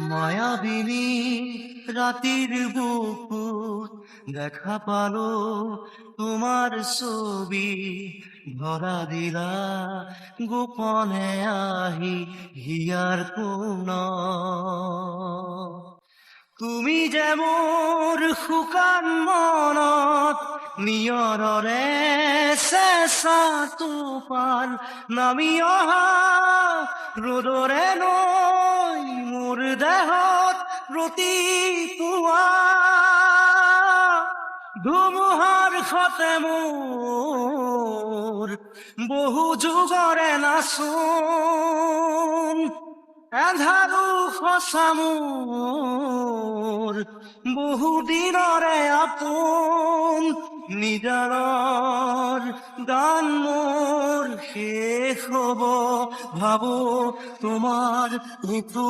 মায়াবিনী রাতির বুকুর দেখা পালো তোমার ছবি ধরা দিলা গোপনে আহি হিয়ার কোন তুমি যে মোর শুকান মনত নিয়ৰৰে চেঁচা টোপাল নামি অহা ৰ'দৰে নৈ মোৰ দেহত প্ৰতিপুৱা ধুমুহাৰ সতে মোৰ বহু যুগৰে নাচোন এন্ধাৰো সঁচা মোৰ বহু দিনৰে আপোন নিজানৰ গান মোৰ শেষ হ'ব ভাবো তোমাৰ মৃত্যু